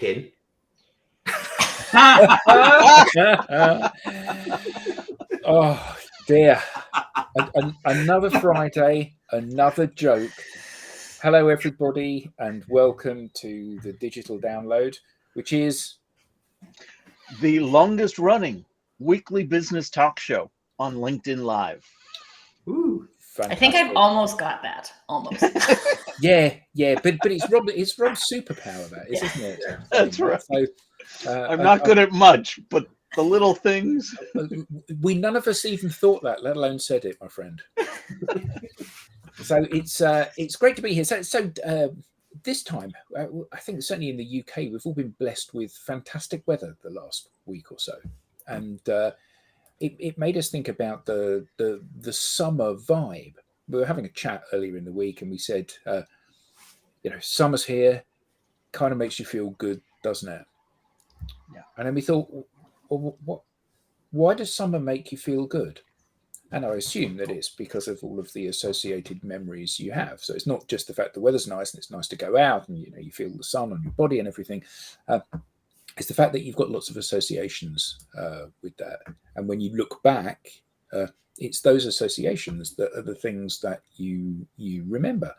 in. Oh dear. Another Friday, another joke. Hello everybody and welcome to the Digital Download, which is the longest running weekly business talk show on LinkedIn Live. Ooh, I think I've almost got that. Almost. yeah, but it's Rob's superpower, that is, isn't it? That's right. So, I'm not good at much, but the little things. We none of us even thought that, let alone said it, my friend. So it's great to be here. So this time, I think certainly in the UK, we've all been blessed with fantastic weather the last week or so, and it made us think about the summer vibe. We were having a chat earlier in the week, and we said, summer's here, kind of makes you feel good, doesn't it? Yeah. And then we thought, well, why does summer make you feel good? And I assume that it's because of all of the associated memories you have. So it's not just the fact the weather's nice and it's nice to go out and you feel the sun on your body and everything. It's the fact that you've got lots of associations with that. And when you look back, it's those associations that are the things that you remember.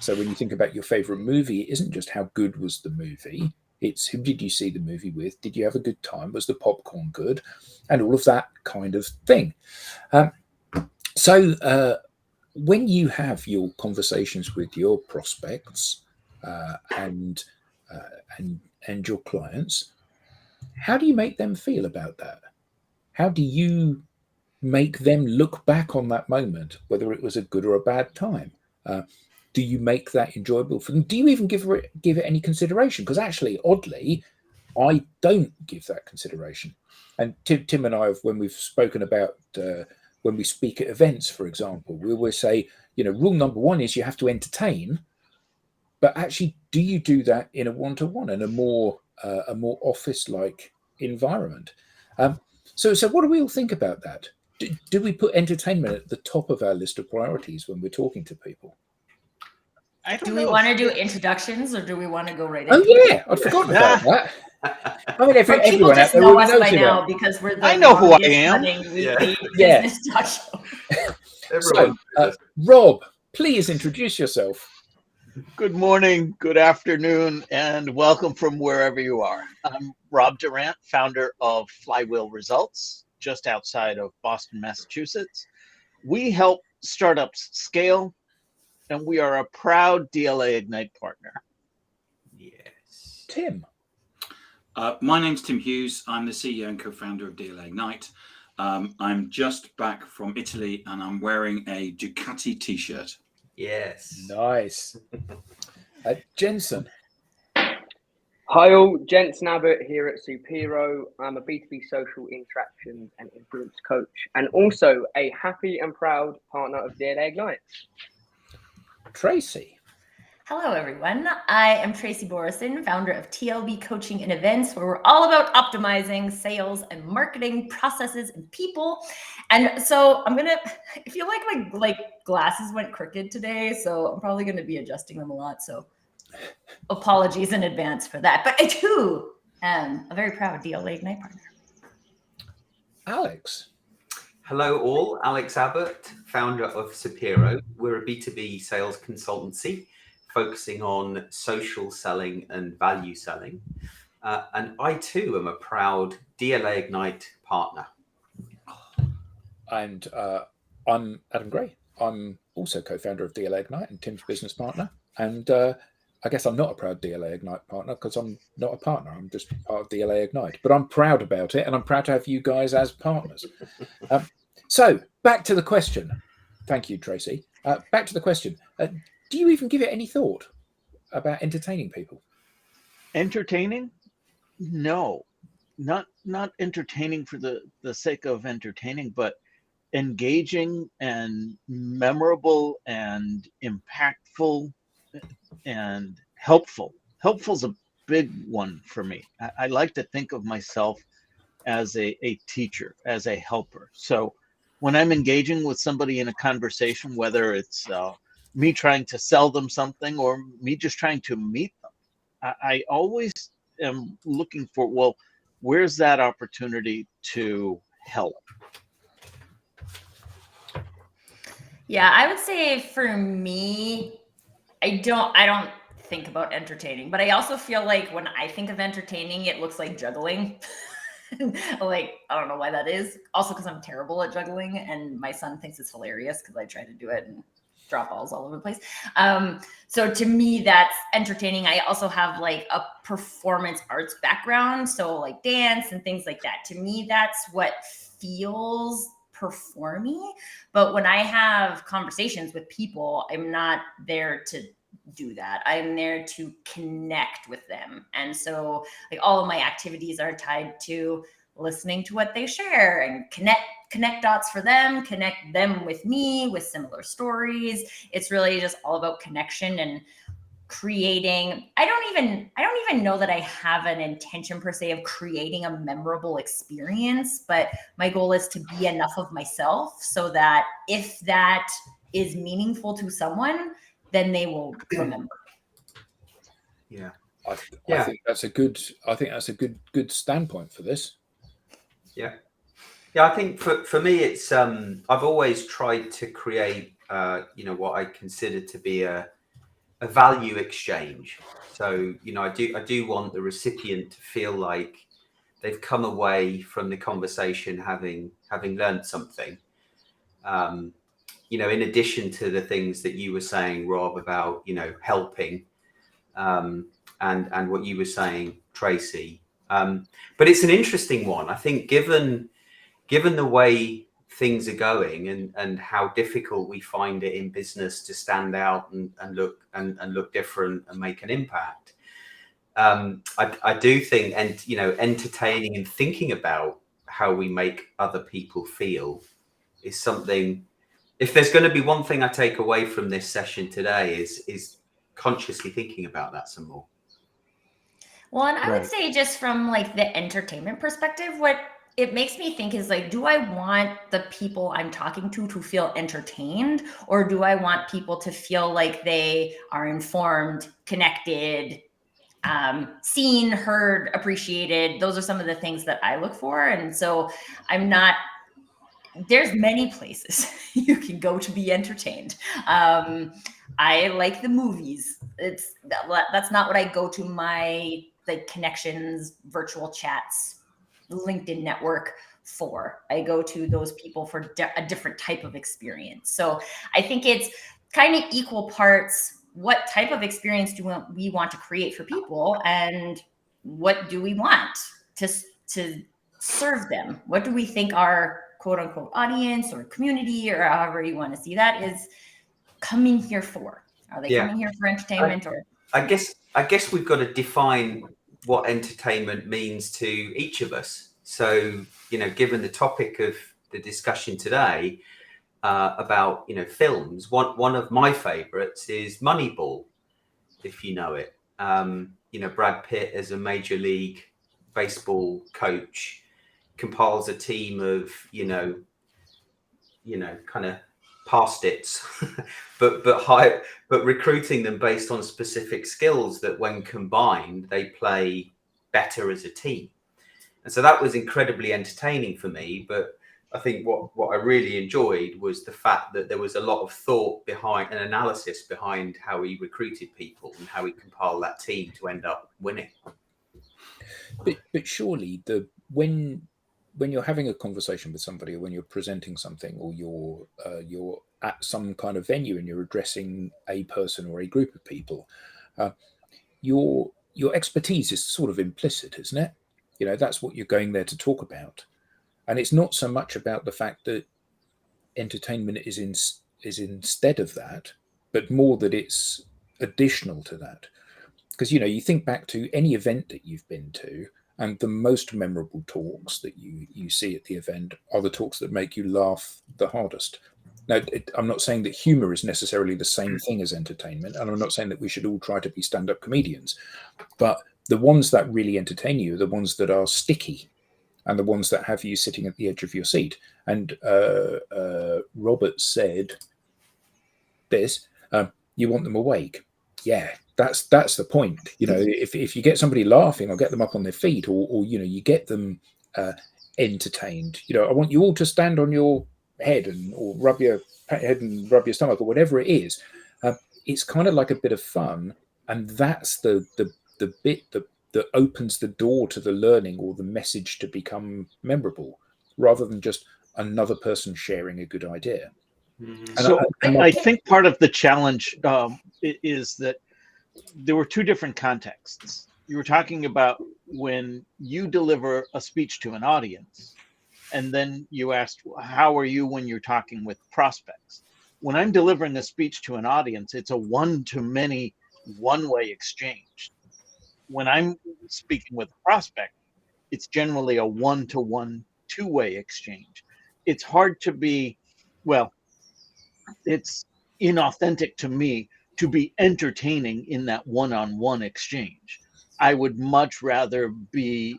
So when you think about your favorite movie, it isn't just how good was the movie. It's who did you see the movie with? Did you have a good time? Was the popcorn good? And all of that kind of thing. So when you have your conversations with your prospects and your clients, how do you make them feel about that? How do you make them look back on that moment, whether it was a good or a bad time? Do you make that enjoyable for them? Do you even give it any consideration? Because actually, oddly, I don't give that consideration. And Tim and I, when we've spoken about when we speak at events, for example, we always say, rule number one is you have to entertain. But actually, do you do that in a one-to-one and a more office-like environment? So what do we all think about that? Do we put entertainment at the top of our list of priorities when we're talking to people? Do we want to do introductions or do we want to go right in? Oh yeah, I'd forgotten about that. I mean, people just know us by now because we're the I know who I am. Business talk show. So, Rob, please introduce yourself. Good morning, good afternoon, and welcome from wherever you are. I'm Rob Durant, founder of Flywheel Results, just outside of Boston, Massachusetts. We help startups scale, and we are a proud DLA Ignite partner. Yes. Tim. My name's Tim Hughes. I'm the CEO and co-founder of DLA Ignite. I'm just back from Italy and I'm wearing a Ducati t-shirt. Yes. Nice. Jensen. Hi all, Jensen Abbott here at Supero. I'm a B2B social interactions and influence coach and also a happy and proud partner of DLA Ignite. Tracy. Hello, everyone. I am Tracy Borison, founder of TLB Coaching and Events, where we're all about optimizing sales and marketing processes and people. And so I'm gonna, I feel like my glasses went crooked today, so I'm probably gonna be adjusting them a lot. So apologies in advance for that. But I too am a very proud DLA Ignite partner. Alex. Hello all, Alex Abbott, founder of Supero. We're a B2B sales consultancy focusing on social selling and value selling. And I too am a proud DLA Ignite partner. And I'm Adam Gray. I'm also co-founder of DLA Ignite and Tim's business partner. And I guess I'm not a proud DLA Ignite partner because I'm not a partner. I'm just part of DLA Ignite. But I'm proud about it, and I'm proud to have you guys as partners. So back to the question. Thank you, Tracy. Back to the question. Do you even give it any thought about entertaining people? Entertaining? No, not entertaining for the sake of entertaining, but engaging and memorable and impactful and helpful. Helpful's a big one for me. I like to think of myself as a teacher, as a helper. So when I'm engaging with somebody in a conversation, whether it's me trying to sell them something or me just trying to meet them, I always am looking for, well, where's that opportunity to help? Yeah, I would say for me, I don't think about entertaining, but I also feel like when I think of entertaining, it looks like juggling. Like, I don't know why that is. Also, because I'm terrible at juggling, and my son thinks it's hilarious because I try to do it and drop balls all over the place. So to me, that's entertaining. I also have like a performance arts background, so like dance and things like that. To me, that's what feels performy. But when I have conversations with people, I'm not there to do that. I'm there to connect with them. And so like all of my activities are tied to listening to what they share and connect dots for them, connect them with me with similar stories. It's really just all about connection and creating. I don't even know that I have an intention per se of creating a memorable experience, but my goal is to be enough of myself so that if that is meaningful to someone, then they will remember. Yeah. I think that's a good standpoint for this. Yeah. Yeah, I think for me, it's I've always tried to create what I consider to be a value exchange. So I do want the recipient to feel like they've come away from the conversation having learned something. In addition to the things that you were saying, Rob, about helping, and what you were saying, Tracy. But it's an interesting one. I think given the way things are going and how difficult we find it in business to stand out and look different and make an impact. I do think, entertaining and thinking about how we make other people feel is something. If there's going to be one thing I take away from this session today is consciously thinking about that some more. Well, and I would Right. say just from like the entertainment perspective, what it makes me think is like, do I want the people I'm talking to feel entertained, or do I want people to feel like they are informed, connected, seen, heard, appreciated? Those are some of the things that I look for. And so there's many places you can go to be entertained. I like the movies. That's not what I go to my like connections, virtual chats, LinkedIn network for. I go to those people for a different type of experience. So I think it's kind of equal parts. What type of experience do we want to create for people, and what do we want to serve them? What do we think our quote unquote audience or community, or however you want to see that, is coming here for? Are they coming here for entertainment? I guess we've got to define what entertainment means to each of us. So, given the topic of the discussion today about films, one of my favorites is Moneyball, if you know it. Brad Pitt as a Major League Baseball coach compiles a team of kind of past its but recruiting them based on specific skills that when combined they play better as a team. And so that was incredibly entertaining for me. But I think what I really enjoyed was the fact that there was a lot of thought behind and analysis behind how he recruited people and how he compiled that team to end up winning. But surely when you're having a conversation with somebody, or when you're presenting something, or you're at some kind of venue and you're addressing a person or a group of people, your expertise is sort of implicit, isn't it? That's what you're going there to talk about, and it's not so much about the fact that entertainment is instead of that, but more that it's additional to that. Because you think back to any event that you've been to, and the most memorable talks that you see at the event are the talks that make you laugh the hardest. Now, I'm not saying that humor is necessarily the same thing as entertainment, and I'm not saying that we should all try to be stand-up comedians, but the ones that really entertain you are the ones that are sticky, and the ones that have you sitting at the edge of your seat. And Robert said this, you want them awake. Yeah, That's the point. If you get somebody laughing or get them up on their feet, or you get them entertained. I want you all to stand on your head or rub your head and rub your stomach or whatever it is. It's kind of like a bit of fun, and that's the bit that opens the door to the learning or the message to become memorable, rather than just another person sharing a good idea. Mhm. So I think part of the challenge is that there were two different contexts. You were talking about when you deliver a speech to an audience, and then you asked, how are you when you're talking with prospects? When I'm delivering a speech to an audience, it's a one-to-many, one-way exchange. When I'm speaking with a prospect, it's generally a one-to-one, two-way exchange. It's hard to be, well, it's inauthentic to me to be entertaining in that one-on-one exchange. I would much rather be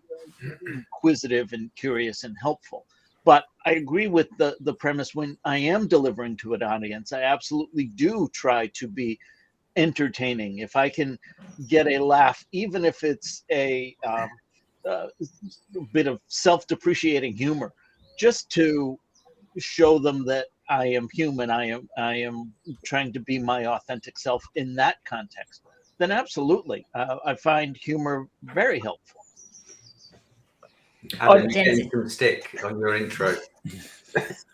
inquisitive and curious and helpful. But I agree with the premise. When I am delivering to an audience, I absolutely do try to be entertaining. If I can get a laugh, even if it's a bit of self-depreciating humor, just to show them that I am human, I am trying to be my authentic self in that context, then absolutely, I find humor very helpful. Adam, you getting some stick on your intro.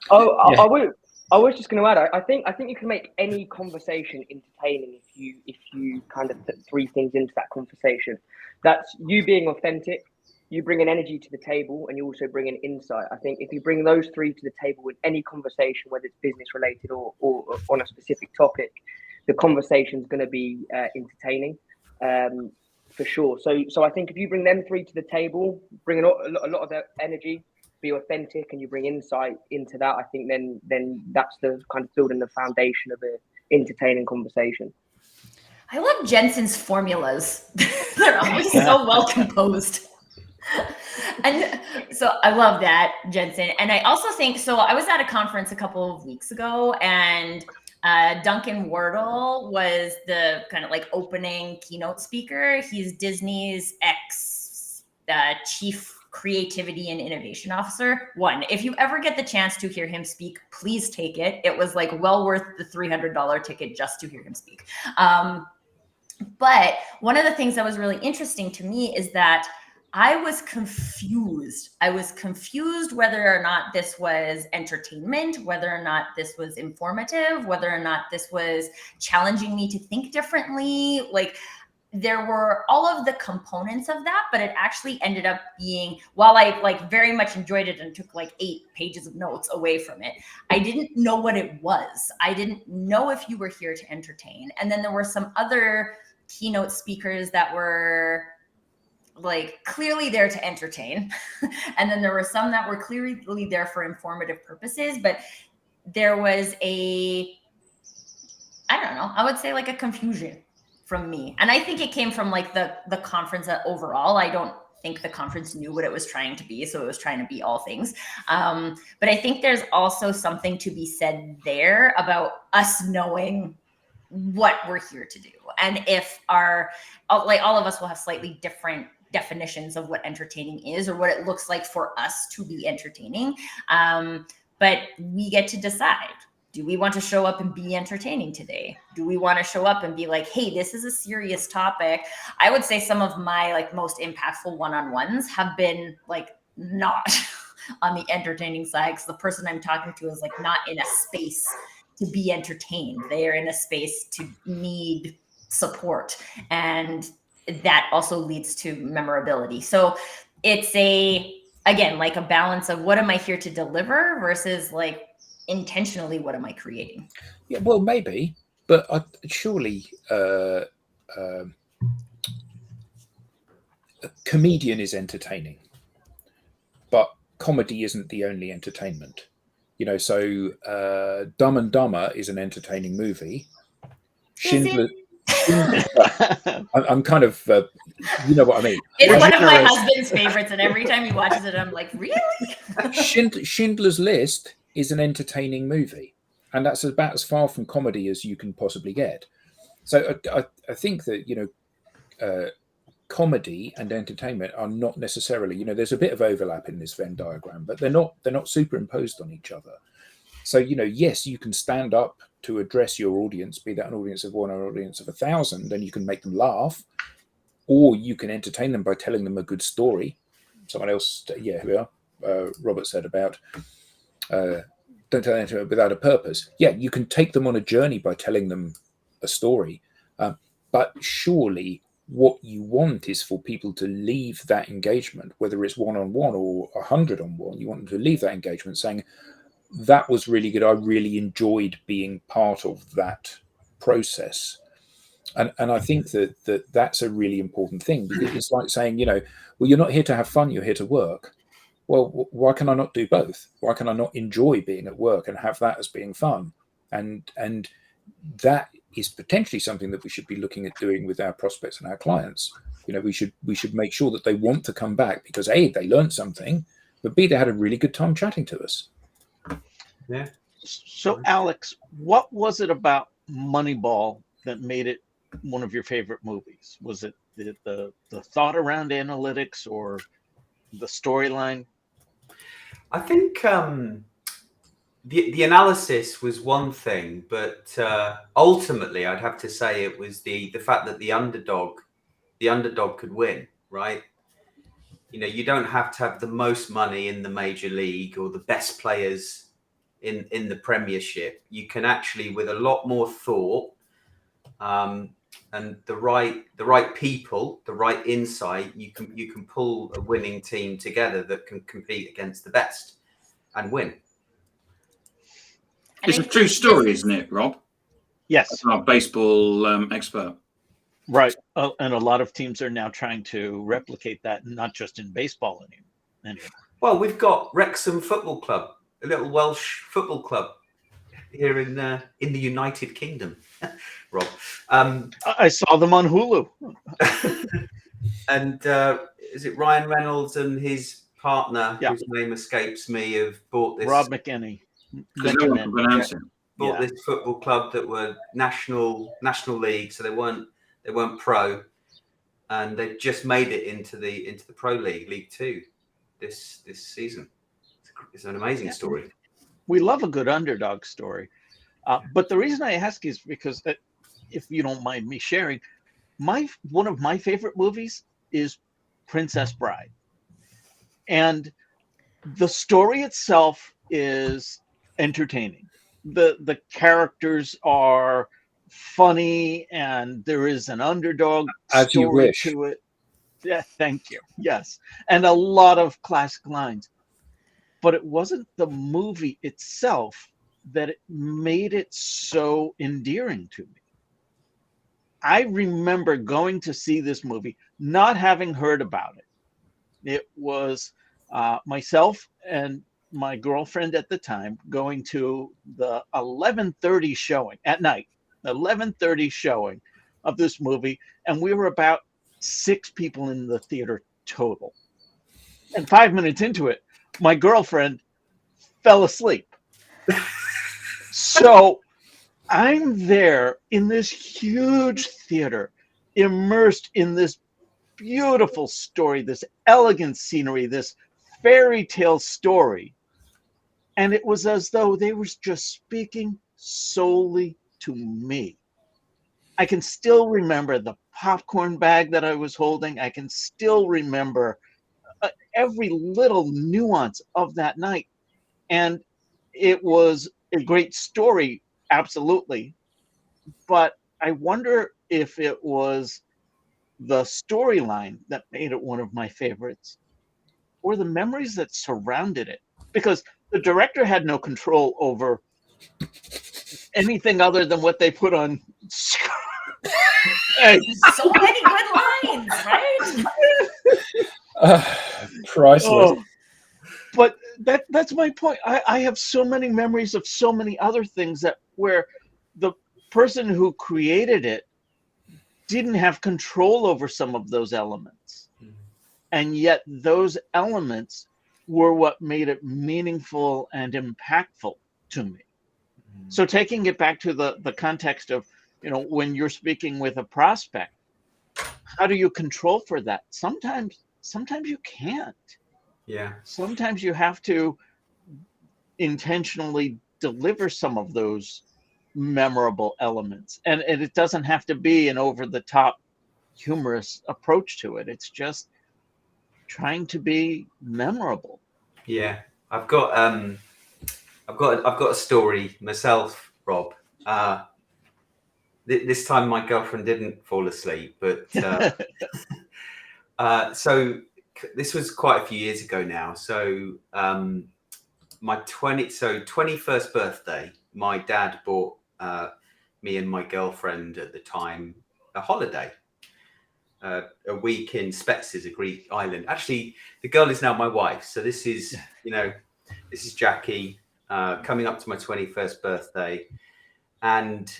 I was just going to add. I think you can make any conversation entertaining if you kind of put three things into that conversation. That's you being authentic, you bring an energy to the table, and you also bring an insight. I think if you bring those three to the table with any conversation, whether it's business related or on a specific topic, the conversation is going to be entertaining. For sure. So I think if you bring them three to the table, bring a lot of that energy, be authentic, and you bring insight into that, I think then that's the kind of building the foundation of an entertaining conversation. I love Jensen's formulas. They're always so well composed. And so I love that, Jensen. And I also think, so I was at a conference a couple of weeks ago, and Duncan Wardle was the kind of like opening keynote speaker. He's Disney's chief creativity and innovation officer. If you ever get the chance to hear him speak, please take it. It was like well worth the $300 ticket just to hear him speak. But one of the things that was really interesting to me is that I was confused. I was confused whether or not this was entertainment, whether or not this was informative, whether or not this was challenging me to think differently. Like, there were all of the components of that, but it actually ended up being, while I like very much enjoyed it and took like 8 pages of notes away from it, I didn't know what it was. I didn't know if you were here to entertain. And then there were some other keynote speakers that were like clearly there to entertain. And then there were some that were clearly there for informative purposes, but there was I don't know, I would say like a confusion from me. And I think it came from like the conference overall. I don't think the conference knew what it was trying to be. So it was trying to be all things. But I think there's also something to be said there about us knowing what we're here to do. And if like all of us will have slightly different definitions of what entertaining is or what it looks like for us to be entertaining. But we get to decide. Do we want to show up and be entertaining today? Do we want to show up and be like, hey, this is a serious topic? I would say some of my like most impactful one-on-ones have been like not on the entertaining side, because the person I'm talking to is like not in a space to be entertained. They are in a space to need support. And that also leads to memorability. So it's again, like a balance of what am I here to deliver versus like intentionally what am I creating? Yeah, well, maybe, but surely a comedian is entertaining, but comedy isn't the only entertainment. So Dumb and Dumber is an entertaining movie. Schindler. I'm kind of, you know what I mean. It's one of my husband's favorites, and every time he watches it, I'm like, really? Schindler's List is an entertaining movie, and that's about as far from comedy as you can possibly get. So I think that, comedy and entertainment are not necessarily, there's a bit of overlap in this Venn diagram, but they're not superimposed on each other. So, yes, you can stand up to address your audience, be that an audience of one or an audience of 1,000, and you can make them laugh, or you can entertain them by telling them a good story. Someone else, here we are, Robert said about don't tell anything without a purpose. Yeah, you can take them on a journey by telling them a story, but surely what you want is for people to leave that engagement, whether it's one-on-one or 100-on-1. You want them to leave that engagement saying, that was really good. I really enjoyed being part of that process. And I think that's a really important thing, because it's like saying, well, you're not here to have fun, you're here to work. Well, why can I not do both? Why can I not enjoy being at work and have that as being fun? And that is potentially something that we should be looking at doing with our prospects and our clients. We should make sure that they want to come back because A, they learned something, but B, they had a really good time chatting to us. Yeah. So, Alex, what was it about Moneyball that made it one of your favorite movies? Was it the thought around analytics or the storyline? I think the analysis was one thing, but ultimately, I'd have to say it was the fact that the underdog could win, right? You don't have to have the most money in the major league or the best players in the Premiership. You can actually, with a lot more thought and the right people, the right insight, you can pull a winning team together that can compete against the best and win. It's a true story, isn't it, Rob? Yes. As our baseball expert. Right. And a lot of teams are now trying to replicate that, not just in baseball anymore. Well, we've got Wrexham Football Club, a little Welsh football club here in the United Kingdom, Rob. I saw them on Hulu. And is it Ryan Reynolds and his partner, Yeah. whose name escapes me, have bought this? Rob McKinney. Because no one can pronounce it. Bought this football club that were national league, so they weren't pro, and they've just made it into the pro league, League Two, this season. It's an amazing story. We love a good underdog story, but the reason I ask is because, if you don't mind me sharing, one of my favorite movies is Princess Bride, and the story itself is entertaining. The characters are funny, and there is an underdog As you story wish. to it. Yeah, thank you. Yes, and a lot of classic lines. But it wasn't the movie itself that it made it so endearing to me. I remember going to see this movie, not having heard about it. It was myself and my girlfriend at the time going to the 11:30 showing at night, 11:30 showing of this movie, and we were about 6 people in the theater total. And 5 minutes into it, my girlfriend fell asleep. So I'm there in this huge theater, immersed in this beautiful story, this elegant scenery, this fairy tale story. And it was as though they were just speaking solely to me. I can still remember the popcorn bag that I was holding. I can still remember every little nuance of that night. And it was a great story, absolutely. But I wonder if it was the storyline that made it one of my favorites, or the memories that surrounded it. Because the director had no control over anything other than what they put on screen. So many good lines, right? Priceless. Oh, but that's my point. I have so many memories of so many other things where the person who created it didn't have control over some of those elements. And yet those elements were what made it meaningful and impactful to me. So taking it back to the context of when you're speaking with a prospect, how do you control for that? Sometimes you can't. Yeah. Sometimes you have to intentionally deliver some of those memorable elements, and it doesn't have to be an over-the-top humorous approach to it. It's just trying to be memorable. Yeah. I've got a story myself, Rob. This time my girlfriend didn't fall asleep, but so this was quite a few years ago now. So my 21st birthday, my dad bought me and my girlfriend at the time a holiday, a week in Spetses, a Greek island. Actually, the girl is now my wife. So this is Jackie, coming up to my 21st birthday. And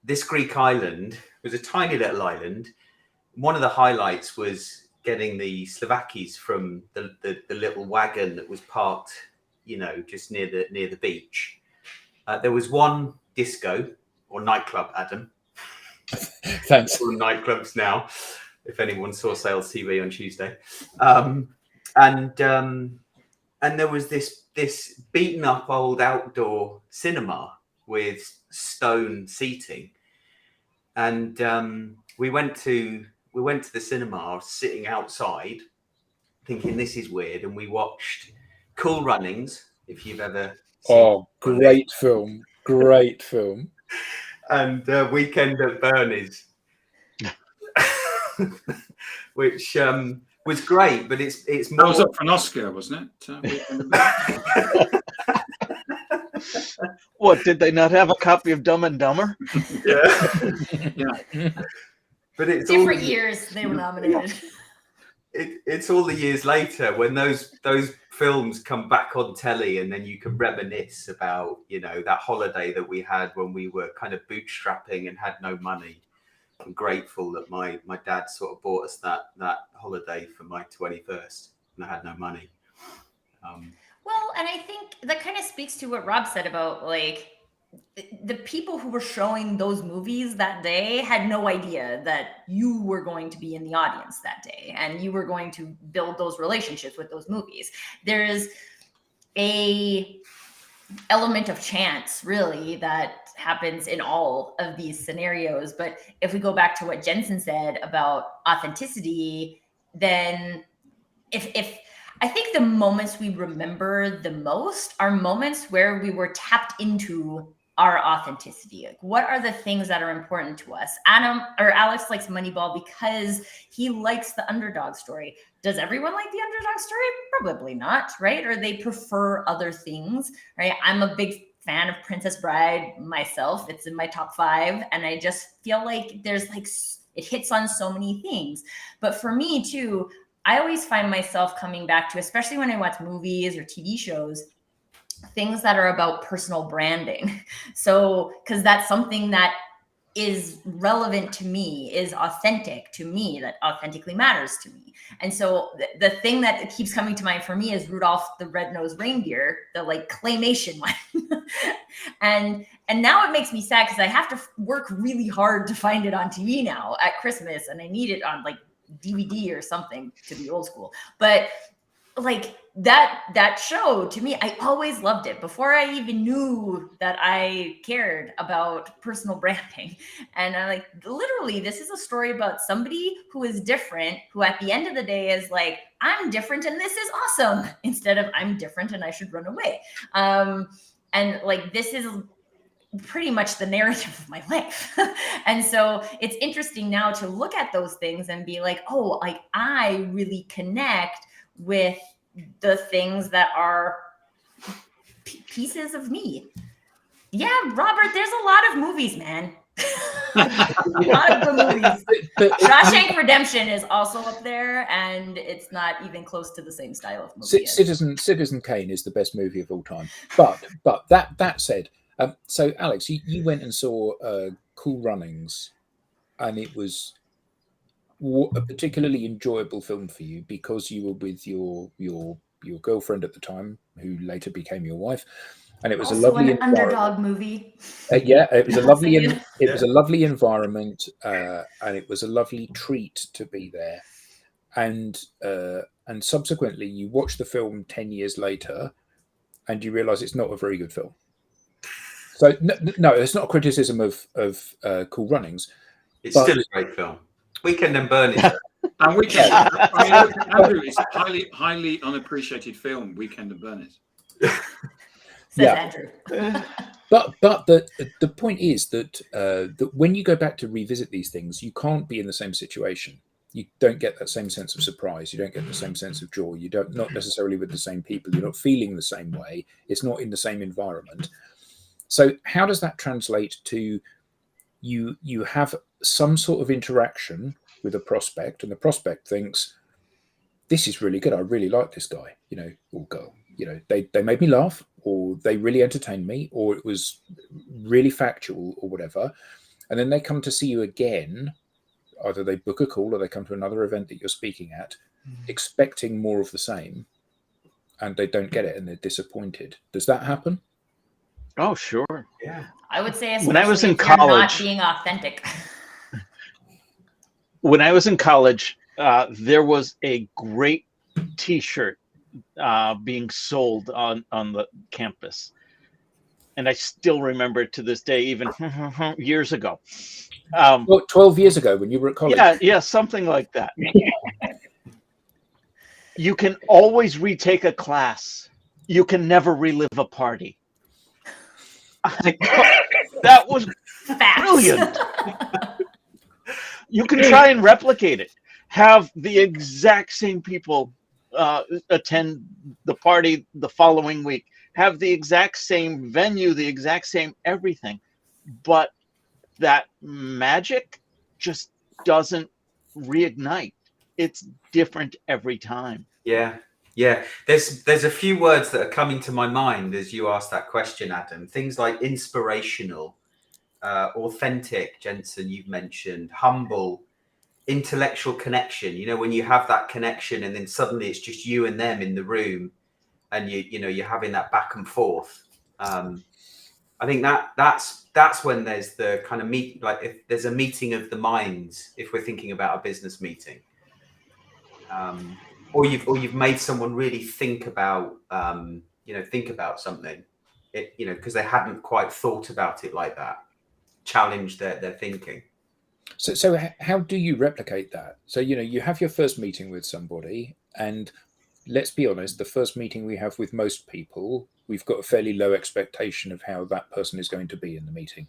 this Greek island was a tiny little island. One of the highlights was getting the Slovakis from the little wagon that was parked, just near the beach. There was one disco or nightclub, Adam. Thanks. All nightclubs now, if anyone saw Sales TV on Tuesday. And there was this beaten up old outdoor cinema with stone seating, and we went to the cinema, sitting outside thinking this is weird, and we watched Cool Runnings, if you've ever seen great film, and Weekend at Bernie's, which was great, but it's more. That was up for an Oscar, wasn't it? What, did they not have a copy of Dumb and Dumber? Yeah. But it's different years they were nominated. It's all the years later when those films come back on telly, and then you can reminisce about that holiday that we had when we were kind of bootstrapping and had no money. I'm grateful that my dad sort of bought us that holiday for my 21st, and I had no money. Well, and I think that kind of speaks to what Rob said about like the people who were showing those movies that day had no idea that you were going to be in the audience that day, and you were going to build those relationships with those movies. There's a element of chance, really, that happens in all of these scenarios. But if we go back to what Jensen said about authenticity, then if I think the moments we remember the most are moments where we were tapped into our authenticity. Like, what are the things that are important to us? Alex likes Moneyball because he likes the underdog story. Does everyone like the underdog story? Probably not, right? Or they prefer other things, right? I'm a big fan of Princess Bride myself. It's in my top 5. And I just feel like there's like, it hits on so many things. But for me too, I always find myself coming back to, especially when I watch movies or TV shows, things that are about personal branding. So, because that's something that is relevant to me, is authentic to me, that authentically matters to me. And so the thing that keeps coming to mind for me is Rudolph the Red-Nosed Reindeer, the like claymation one. and now it makes me sad because I have to work really hard to find it on TV now at Christmas, and I need it on like DVD or something to be old school. But like that show, to me, I always loved it before I even knew that I cared about personal branding. And I like, literally, this is a story about somebody who is different, who at the end of the day is like, I'm different and this is awesome, instead of I'm different and I should run away. And like, this is pretty much the narrative of my life. And so it's interesting now to look at those things and be like, oh, like I really connect with the things that are pieces of me. Yeah, Robert, there's a lot of movies, man. A lot of good movies. Shawshank Redemption is also up there, and it's not even close to the same style of movie. Citizen Kane is the best movie of all time. But that said, so Alex, you went and saw Cool Runnings, and it was a particularly enjoyable film for you because you were with your girlfriend at the time, who later became your wife. and it was a Also lovely an underdog movie. Yeah, it was a lovely Saying. it was a lovely environment, and it was a lovely treat to be there. And subsequently, you watch the film 10 years later, and you realise it's not a very good film. So no, it's not a criticism of Cool Runnings. It's But- still a great film. Weekend and Burn is. And Weekend, I mean, Andrew, it's a highly unappreciated film. Weekend and Burn is. Says Andrew. But the point is that that when you go back to revisit these things, you can't be in the same situation. You don't get that same sense of surprise. You don't get the same sense of joy. You don't, not necessarily with the same people. You're not feeling the same way. It's not in the same environment. So how does that translate to you have some sort of interaction with a prospect, and the prospect thinks, this is really good. I really like this guy, or girl. They made me laugh, or they really entertained me, or it was really factual, or whatever. And then they come to see you again. Either they book a call or they come to another event that you're speaking at, expecting more of the same, and they don't get it and they're disappointed. Does that happen? Oh, sure. Yeah. I would say, especially When I was in if you're not college- being authentic. When I was in college, there was a great T-shirt being sold on the campus, and I still remember it to this day, even years ago. 12 years ago when you were at college. Yeah, something like that. You can always retake a class. You can never relive a party. That was Facts. brilliant. You can try and replicate it. Have the exact same people attend the party the following week. Have the exact same venue, the exact same everything. But that magic just doesn't reignite. It's different every time. Yeah. There's a few words that are coming to my mind as you asked that question, Adam. Things like inspirational, authentic, Jensen, you've mentioned, humble, intellectual connection. When you have that connection and then suddenly it's just you and them in the room, and you're having that back and forth. I think that's when there's the kind of like if there's a meeting of the minds, if we're thinking about a business meeting, or you've made someone really think about something, because they hadn't quite thought about it like that, challenge their thinking. So how do you replicate that? So you have your first meeting with somebody, and let's be honest, the first meeting we have with most people, we've got a fairly low expectation of how that person is going to be in the meeting,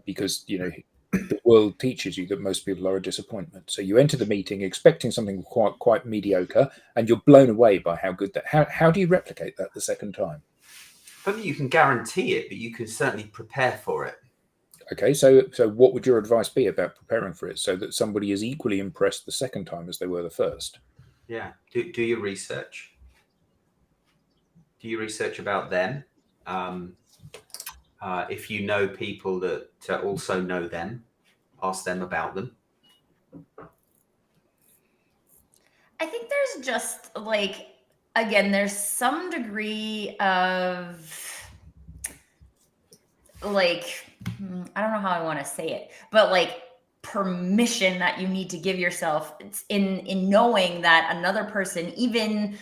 because the world teaches you that most people are a disappointment. So you enter the meeting expecting something quite mediocre, and you're blown away by how good that. How do you replicate that the second time? I don't think you can guarantee it, but you can certainly prepare for it. Okay, so what would your advice be about preparing for it so that somebody is equally impressed the second time as they were the first? Yeah, do your research. Do your research about them. If you know people that also know them, ask them about them. I think there's just again, there's some degree of I don't know how I want to say it, but permission that you need to give yourself in knowing that another person, even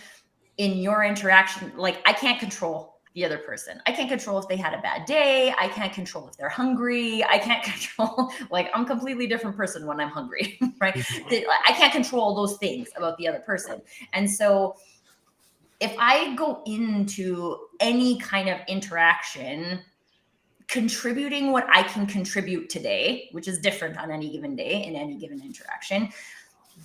in your interaction, I can't control the other person. I can't control if they had a bad day. I can't control if they're hungry. I can't control, I'm a completely different person when I'm hungry, right? I can't control those things about the other person. And so if I go into any kind of interaction contributing what I can contribute today, which is different on any given day in any given interaction,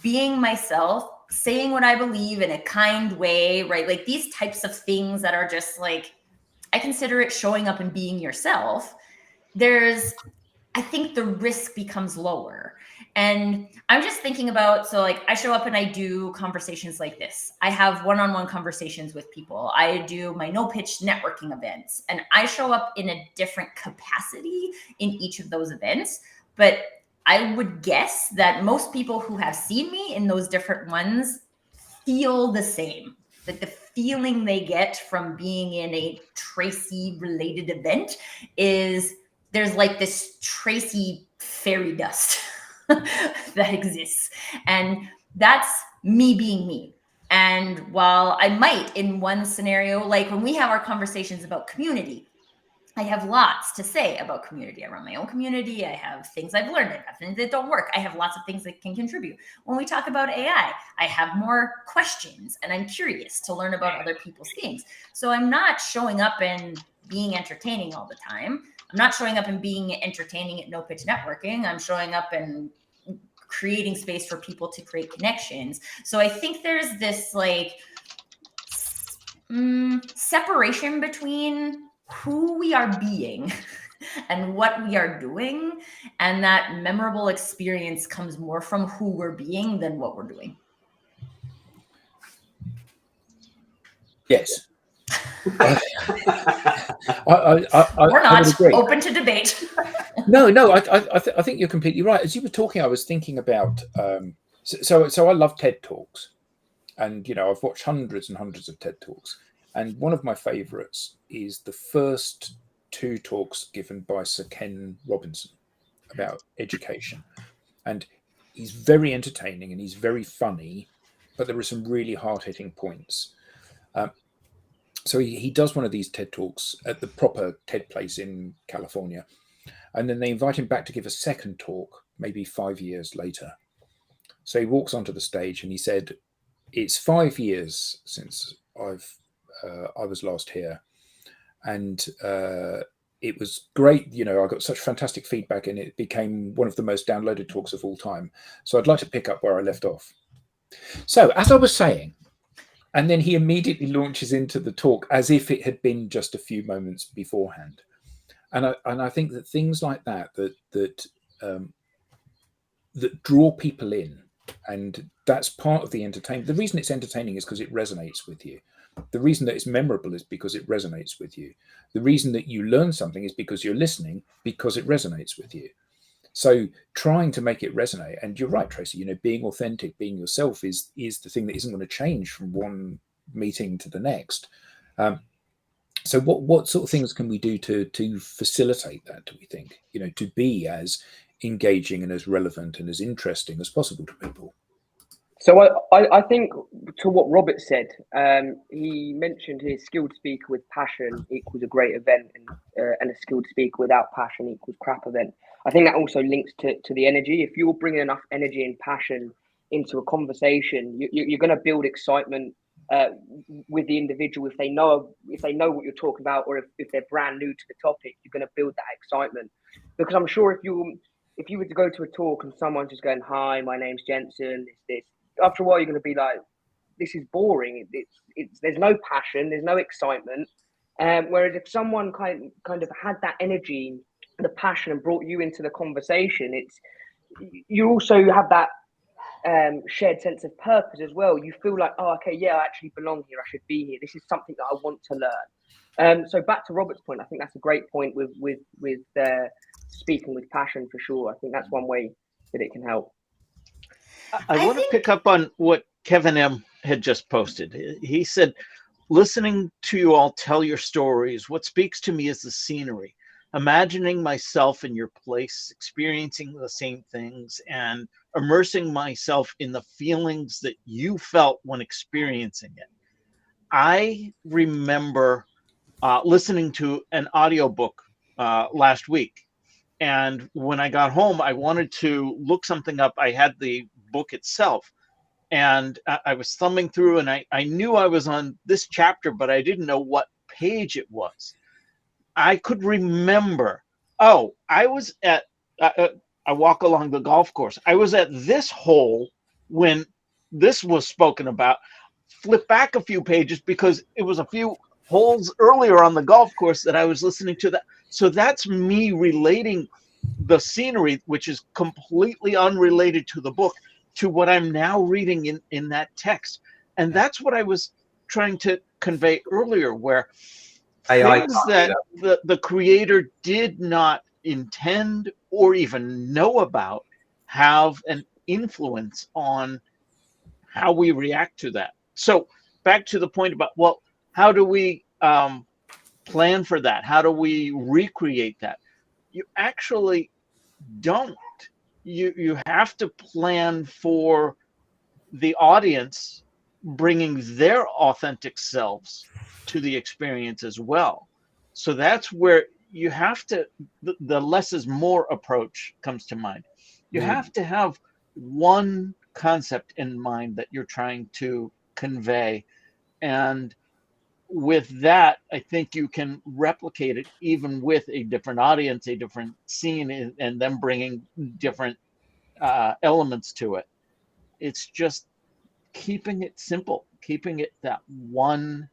being myself, saying what I believe in a kind way, right? These types of things that are just I consider it showing up and being yourself. I think the risk becomes lower. And I'm just thinking about, I show up and I do conversations like this. I have one-on-one conversations with people. I do my no-pitch networking events, and I show up in a different capacity in each of those events. But I would guess that most people who have seen me in those different ones feel the same. Like the feeling they get from being in a Tracy related event is there's like this Tracy fairy dust that exists. And that's me being me. And while I might in one scenario, like when we have our conversations about community, I have lots to say about community. I run my own community. I have things I've learned. I have things that don't work. I have lots of things that can contribute. When we talk about AI, I have more questions and I'm curious to learn about other people's things. So I'm not showing up and being entertaining all the time. I'm not showing up and being entertaining at no pitch networking. I'm showing up and creating space for people to create connections. So I think there's this like separation between who we are being and what we are doing, and that memorable experience comes more from who we're being than what we're doing. Yes. We're not open to debate. No, I think you're completely right. As you were talking, I was thinking about so I love TED Talks, and I've watched hundreds and hundreds of TED Talks, and one of my favorites is the first 2 talks given by Sir Ken Robinson about education, and he's very entertaining and he's very funny, but there are some really hard-hitting points. So he does one of these TED Talks at the proper TED place in California, and then they invite him back to give a second talk maybe 5 years later. So he walks onto the stage and he said, "It's 5 years since I was last here, and it was great. I got such fantastic feedback, and it became one of the most downloaded talks of all time. So I'd like to pick up where I left off." So as I was saying, and then he immediately launches into the talk as if it had been just a few moments beforehand. And I think that things like that draw people in, and that's part of the entertainment. The reason it's entertaining is because it resonates with you. The reason that it's memorable is because it resonates with you. The reason that you learn something is because you're listening, because it resonates with you. So trying to make it resonate, and you're right, Tracy, being authentic, being yourself is the thing that isn't going to change from one meeting to the next. So what sort of things can we do to facilitate that, do we think, to be as engaging and as relevant and as interesting as possible to people? So I think to what Robert said, he mentioned here, skilled speaker with passion equals a great event, and a skilled speaker without passion equals crap event. I think that also links to the energy. If you're bringing enough energy and passion into a conversation, you're going to build excitement with the individual. If they know what you're talking about, or if they're brand new to the topic, you're going to build that excitement. Because I'm sure if you were to go to a talk and someone's just going, "Hi, my name's Jensen," this. After a while, you're going to be like, "This is boring. There's no passion, there's no excitement." Whereas if someone kind of had that energy, the passion, and brought you into the conversation, you also have that shared sense of purpose as well. You feel like, "Oh, okay, yeah, I actually belong here. I should be here. This is something that I want to learn." So back to Robert's point, I think that's a great point with speaking with passion for sure. I think that's one way that it can help. I want to pick up on what Kevin M. had just posted. He said, "Listening to you all tell your stories, what speaks to me is the scenery. Imagining myself in your place, experiencing the same things, and immersing myself in the feelings that you felt when experiencing it." I remember listening to an audiobook last week. And when I got home, I wanted to look something up. I had the book itself, and I was thumbing through, and I knew I was on this chapter, but I didn't know what page it was. I could remember, I was at, I walk along the golf course. I was at this hole when this was spoken about. Flip back a few pages because it was a few holes earlier on the golf course that I was listening to that. So that's me relating the scenery, which is completely unrelated to the book, to what I'm now reading in that text. And that's what I was trying to convey earlier, where things that the creator did not intend or even know about have an influence on how we react to that. So back to the point about, well, how do we plan for that? How do we recreate that? You actually don't. You have to plan for the audience bringing their authentic selves to the experience as well. So that's where you have to, the less is more approach comes to mind. You have to have one concept in mind that you're trying to convey. And with that, I think you can replicate it even with a different audience, a different scene, and them bringing different elements to it. It's just keeping it simple, keeping it that one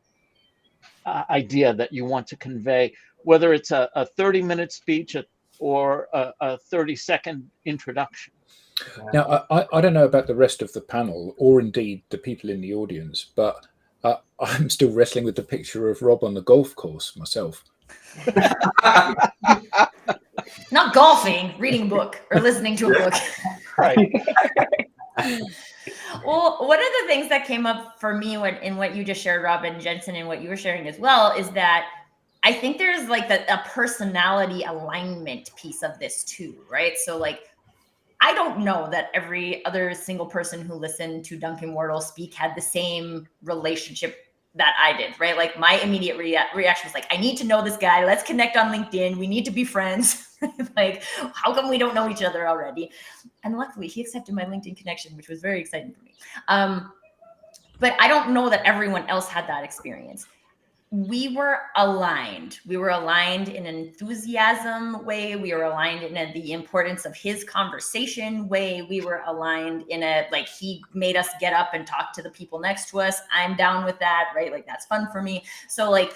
idea that you want to convey, whether it's a 30-minute speech or a 30-second introduction. Now, I don't know about the rest of the panel or indeed the people in the audience, but I'm still wrestling with the picture of Rob on the golf course myself. Not golfing, reading a book or listening to a book. Right. Well, one of the things that came up for me in what you just shared, Rob, and Jensen, and what you were sharing as well, is that I think there's like a personality alignment piece of this too, right? So like, I don't know that every other single person who listened to Duncan Wardle speak had the same relationship that I did, right? Like my immediate reaction was like, I need to know this guy. Let's connect on LinkedIn. We need to be friends. Like, how come we don't know each other already? And luckily he accepted my LinkedIn connection, which was very exciting for me. But I don't know that everyone else had that experience. We were aligned. We were aligned in an enthusiasm way. We were aligned in the importance of his conversation way. We were aligned in like, he made us get up and talk to the people next to us. I'm down with that, right? Like, that's fun for me. So like,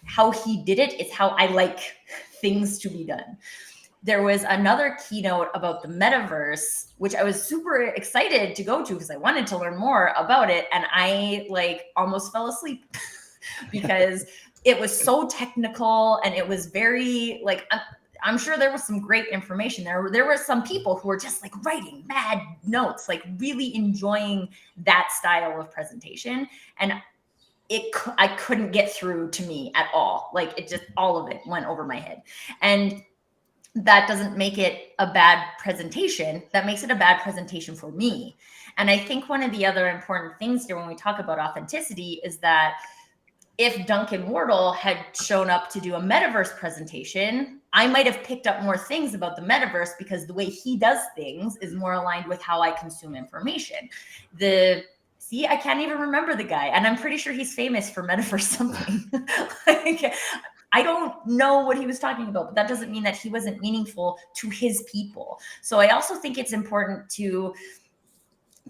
how he did it is how I like things to be done. There was another keynote about the metaverse, which I was super excited to go to because I wanted to learn more about it. And I like almost fell asleep. Because it was so technical and it was very like, I'm sure there was some great information there. There were some people who were just like writing mad notes, like really enjoying that style of presentation. And I couldn't get through to me at all. Like it just, all of it went over my head. And that doesn't make it a bad presentation. That makes it a bad presentation for me. And I think one of the other important things here when we talk about authenticity is that if Duncan Wardle had shown up to do a metaverse presentation, I might have picked up more things about the metaverse because the way he does things is more aligned with how I consume information. See, I can't even remember the guy, and I'm pretty sure he's famous for metaverse something. Like, I don't know what he was talking about, but that doesn't mean that he wasn't meaningful to his people. So I also think it's important to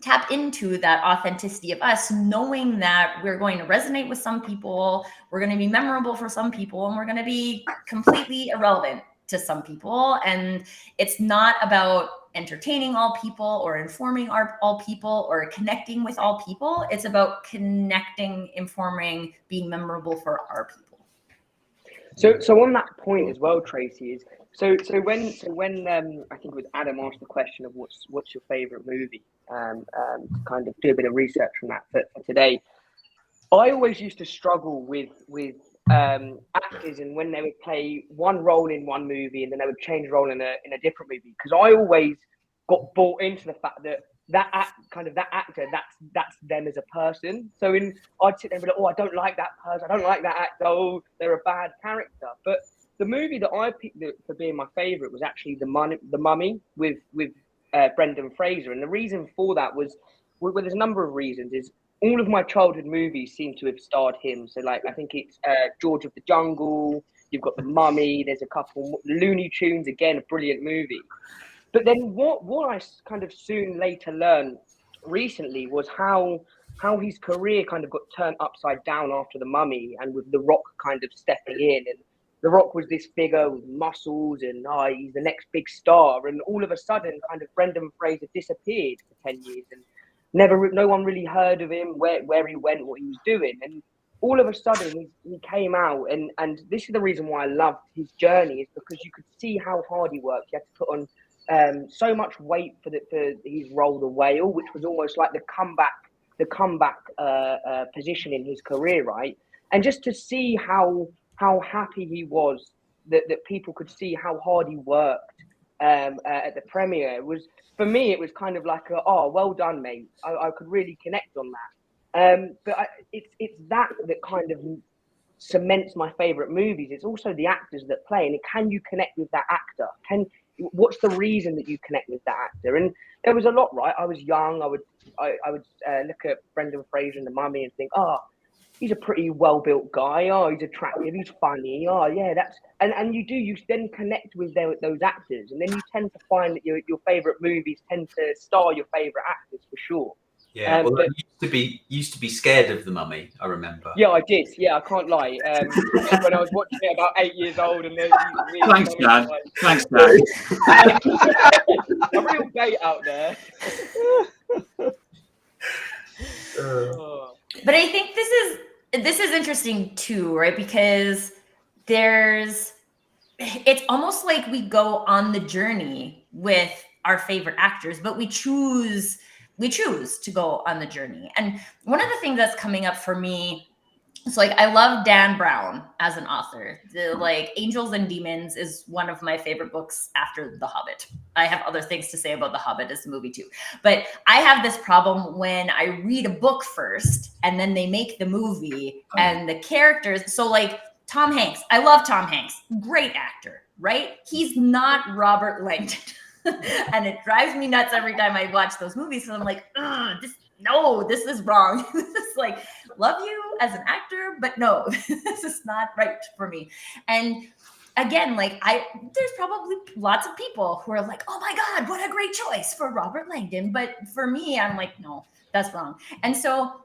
tap into that authenticity of us, knowing that we're going to resonate with some people, we're going to be memorable for some people, and we're going to be completely irrelevant to some people. And it's not about entertaining all people or informing all people or connecting with all people. It's about connecting, informing, being memorable for our people. So on that point as well, Tracy, is so when I think it was Adam asked the question of what's your favorite movie, to kind of do a bit of research on that for today. I always used to struggle with actors and when they would play one role in one movie and then they would change role in a different movie, because I always got bought into the fact that that actor, that's them as a person. So I'd sit there and be like, oh, I don't like that person, I don't like that actor, oh, they're a bad character. But the movie that I picked for being my favorite was actually The Mummy with Brendan Fraser. And the reason for that was, well, there's a number of reasons. Is all of my childhood movies seem to have starred him. So like, I think it's George of the Jungle, you've got The Mummy, there's a couple, Looney Tunes, again, a brilliant movie. But then what I kind of soon later learned recently was how his career kind of got turned upside down after The Mummy, and with The Rock kind of stepping in. And The Rock was this figure with muscles and he's the next big star. And all of a sudden, kind of Brendan Fraser disappeared for 10 years and no one really heard of him, where he went, what he was doing. And all of a sudden he came out, and this is the reason why I loved his journey, is because you could see how hard he worked. He had to put on so much weight for his role, The Whale, which was almost like the comeback comeback position in his career, right? And just to see how happy he was that people could see how hard he worked at the premiere was, for me, it was kind of like oh, well done, mate. I could really connect on that. But it's that kind of cements my favorite movies. It's also the actors that play, and can you connect with that actor? What's the reason that you connect with that actor? And there was a lot, right? I was young. I would look at Brendan Fraser and The Mummy and think, oh, he's a pretty well-built guy. Oh, he's attractive. He's funny. Oh, yeah, and you then connect with those actors, and then you tend to find that your favorite movies tend to star your favorite actors for sure. Yeah, well, I used to be scared of The Mummy, I remember. Yeah, I did. Yeah, I can't lie. When I was watching it about 8 years old, and there's these really Thanks, Dad. Thanks, Dad. a real bait out there. But I think this is interesting too, right? Because it's almost like we go on the journey with our favorite actors, but we choose to go on the journey. And one of the things that's coming up for me, it's like, I love Dan Brown as an author. Like Angels and Demons is one of my favorite books after The Hobbit. I have other things to say about The Hobbit as a movie too. But I have this problem when I read a book first and then they make the movie and the characters. So like Tom Hanks, I love Tom Hanks. Great actor, right? He's not Robert Langdon. And it drives me nuts every time I watch those movies because I'm like, this is wrong. This is like, love you as an actor, but no, this is not right for me. And again, like there's probably lots of people who are like, oh my God, what a great choice for Robert Langdon. But for me, I'm like, no, that's wrong. And so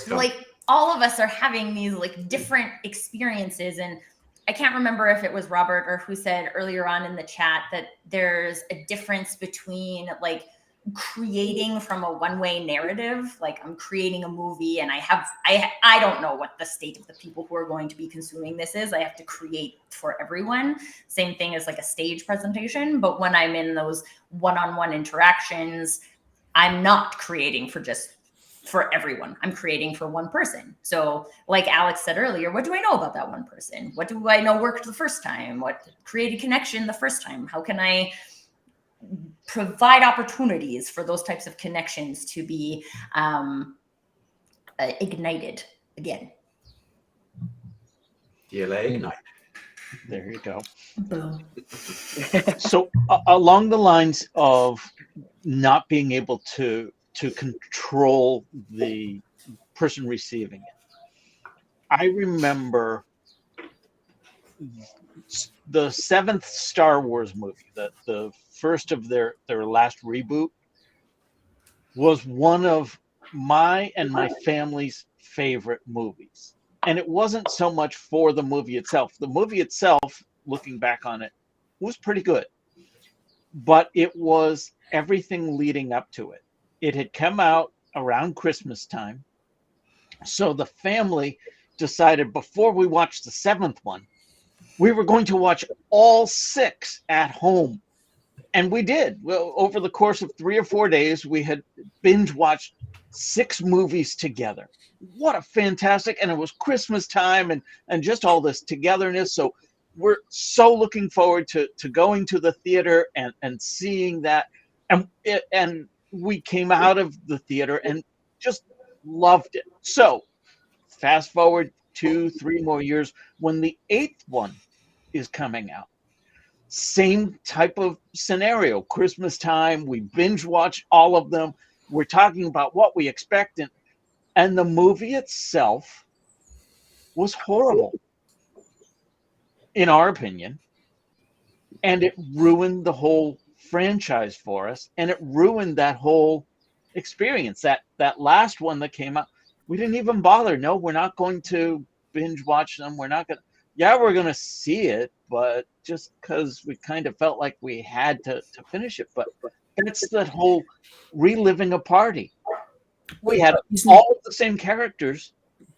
like all of us are having these like different experiences. And I can't remember if it was Robert or who said earlier on in the chat that there's a difference between like creating from a one-way narrative. Like I'm creating a movie and I don't know what the state of the people who are going to be consuming this is. I have to create for everyone. Same thing as like a stage presentation. But when I'm in those one-on-one interactions, I'm not creating for everyone. I'm creating for one person. So like Alex said earlier, what do I know about that one person? What do I know worked the first time? What created connection the first time? How can I provide opportunities for those types of connections to be ignited again? DLA Ignite. There you go. Boom. So along the lines of not being able to control the person receiving it, I remember the 7th Star Wars movie, the first of their last reboot, was one of my and my family's favorite movies. And it wasn't so much for the movie itself. The movie itself, looking back on it, was pretty good. But it was everything leading up to it. It had come out around Christmas time. So the family decided before we watched the 7th one, we were going to watch all 6 at home. And we did. Well, over the course of 3 or 4 days, we had binge watched 6 movies together. What a fantastic, and it was Christmas time and just all this togetherness. So we're so looking forward to going to the theater and seeing that. And we came out of the theater and just loved it. So fast forward 2-3 more years when the 8th one is coming out. Same type of scenario. Christmas time, we binge watch all of them. We're talking about what we expect, and the movie itself was horrible, in our opinion, and it ruined the whole franchise for us, and it ruined that whole experience. That last one that came out, we didn't even bother. No, we're not going to binge watch them. We're not going to. Yeah, we're going to see it, but just because we kind of felt like we had to finish it. But it's that whole reliving a party. We had all of the same characters,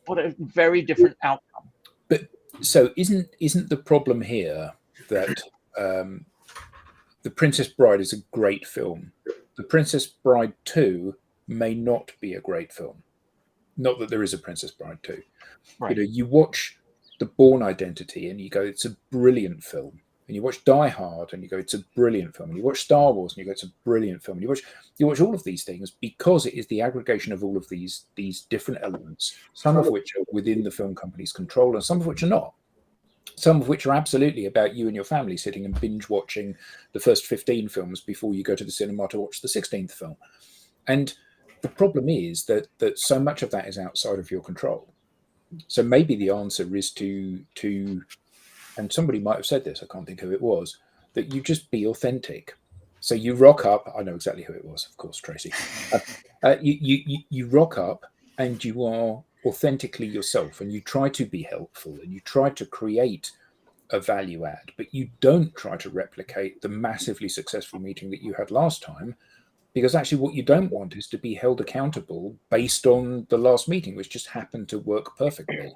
but a very different outcome. But so isn't the problem here that The Princess Bride is a great film? The Princess Bride 2 may not be a great film. Not that there is a Princess Bride 2. Right. You you watch The Bourne Identity and you go, it's a brilliant film. And you watch Die Hard and you go, it's a brilliant film. And you watch Star Wars and you go, it's a brilliant film. And you watch all of these things because it is the aggregation of all of these different elements, some of which are within the film company's control and some of which are not. Some of which are absolutely about you and your family sitting and binge watching the first 15 films before you go to the cinema to watch the 16th film. And the problem is that so much of that is outside of your control. So maybe the answer is to and somebody might have said this, I can't think who it was, that you just be authentic. So you rock up. I know exactly who it was, of course, Tracy. You rock up and you are authentically yourself, and you try to be helpful, and you try to create a value add, but you don't try to replicate the massively successful meeting that you had last time, because actually what you don't want is to be held accountable based on the last meeting, which just happened to work perfectly.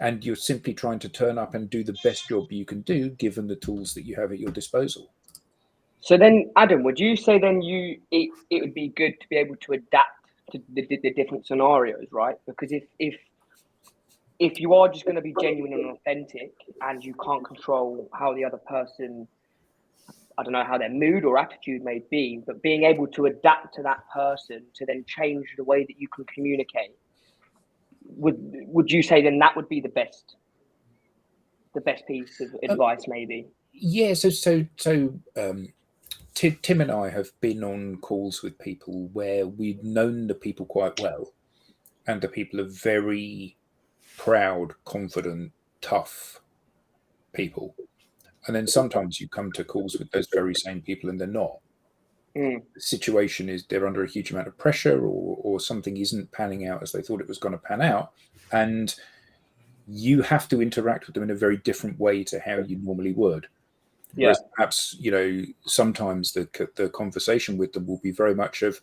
And you're simply trying to turn up and do the best job you can do, given the tools that you have at your disposal. So then, Adam, would you say then it would be good to be able to adapt to the different scenarios, right? Because if you are just going to be genuine and authentic and you can't control how the other person, I don't know how their mood or attitude may be, but being able to adapt to that person to then change the way that you can communicate, would you say then that would be the best piece of advice, maybe? Yeah. So Tim and I have been on calls with people where we've known the people quite well, and the people are very proud, confident, tough people. And then sometimes you come to calls with those very same people and they're not. The situation is they're under a huge amount of pressure, or something isn't panning out as they thought it was going to pan out. And you have to interact with them in a very different way to how you normally would. Yeah. Whereas perhaps, sometimes the conversation with them will be very much of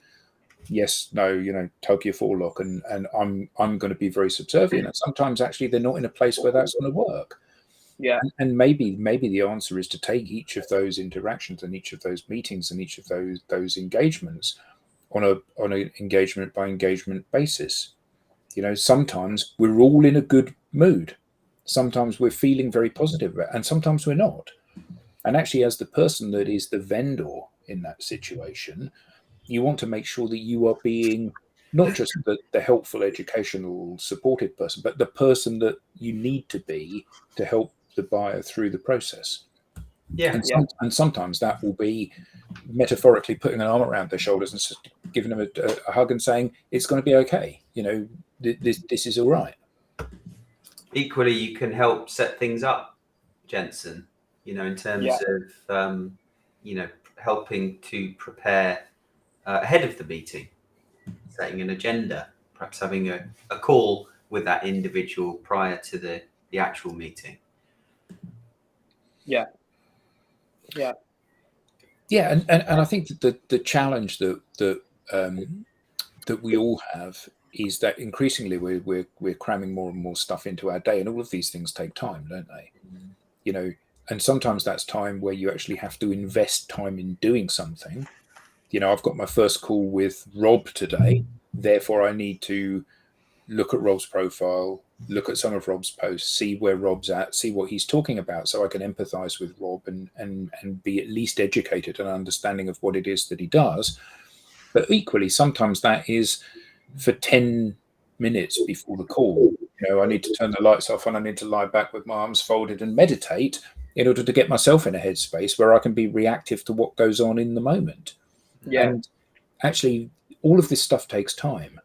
yes, no, tug your forelock, and I'm going to be very subservient. And sometimes actually they're not in a place where that's going to work. Yeah. And maybe the answer is to take each of those interactions and each of those meetings and each of those engagements on an engagement by engagement basis. Sometimes we're all in a good mood. Sometimes we're feeling very positive, and sometimes we're not. And actually, as the person that is the vendor in that situation, you want to make sure that you are being not just the helpful, educational, supportive person, but the person that you need to be to help the buyer through the process. Yeah. And sometimes that will be metaphorically putting an arm around their shoulders and just giving them a hug and saying, it's going to be okay. This is all right. Equally, you can help set things up, Jensen, in terms of, helping to prepare ahead of the meeting, setting an agenda, perhaps having a call with that individual prior to the actual meeting. Yeah. And I think that the challenge that we all have is that increasingly we're cramming more and more stuff into our day, and all of these things take time, don't they? And sometimes that's time where you actually have to invest time in doing something. I've got my first call with Rob today, therefore I need to look at Rob's profile, look at some of Rob's posts, see where Rob's at, see what he's talking about, so I can empathize with Rob and be at least educated and understanding of what it is that he does. But equally, sometimes that is for 10 minutes before the call. I need to turn the lights off and I need to lie back with my arms folded and meditate in order to get myself in a headspace where I can be reactive to what goes on in the moment. Yeah. And actually, all of this stuff takes time.